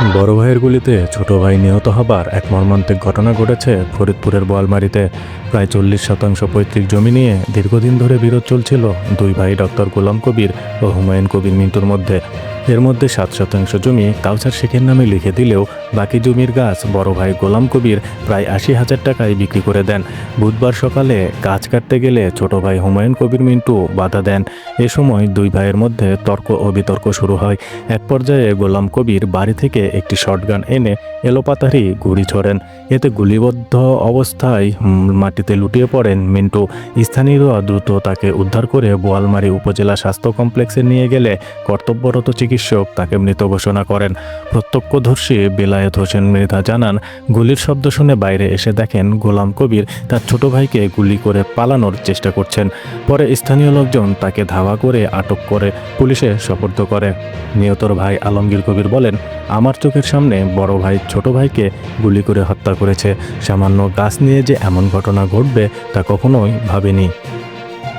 বড় ভাইয়ের গুলিতে ছোট ভাই নিহত হবার এক মর্মান্তিক ঘটনা ঘটেছে ফরিদপুরের বোয়ালমারীতে। প্রায় 40% পৈতৃক জমি নিয়ে দীর্ঘদিন ধরে বিরোধ চলছিল দুই ভাই ডক্টর গোলাম কবির ও হুমায়ুন কবির মিন্টুর মধ্যে। এর মধ্যে 7% জমি কাউসার শেখের নামে লিখে দিলেও বাকি জমির গাছ বড় ভাই গোলাম কবির প্রায় 80,000 টাকায় বিক্রি করে দেন। বুধবার সকালে গাছ কাটতে গেলে ছোট ভাই হুমায়ুন কবির মিন্টু বাধা দেন। এ সময় দুই ভাইয়ের মধ্যে তর্ক ও বিতর্ক শুরু হয়। এক পর্যায়ে গোলাম কবির বাড়ি থেকে একটি শটগান এনে এলোপাতাড়ি গুলি ছোড়েন। এতে গুলিবদ্ধ অবস্থায় মাটিতে লুটিয়ে পড়েন মিন্টু। স্থানীয়রা দ্রুত তাকে উদ্ধার করে বোয়ালমারী উপজেলা স্বাস্থ্য কমপ্লেক্সে নিয়ে গেলে কর্তব্যরত চিকিৎসক তাকে মৃত ঘোষণা করেন। প্রত্যক্ষদর্শী বেলায়েত হোসেন মৃধা জানান, গুলির শব্দ শুনে বাইরে এসে দেখেন গোলাম কবির তার ছোট ভাইকে গুলি করে পালানোর চেষ্টা করছেন। পরে স্থানীয় লোকজন তাকে ধাওয়া করে আটক করে পুলিশে সোপর্দ করে। নিহতর ভাই আলমগীর কবির বলেন, আমার চোখের সামনে বড় ভাই ছোট ভাইকে গুলি করে হত্যা করেছে। সামান্য গাছ নিয়ে যে এমন ঘটনা ঘটবে তা কখনোই ভাবিনি।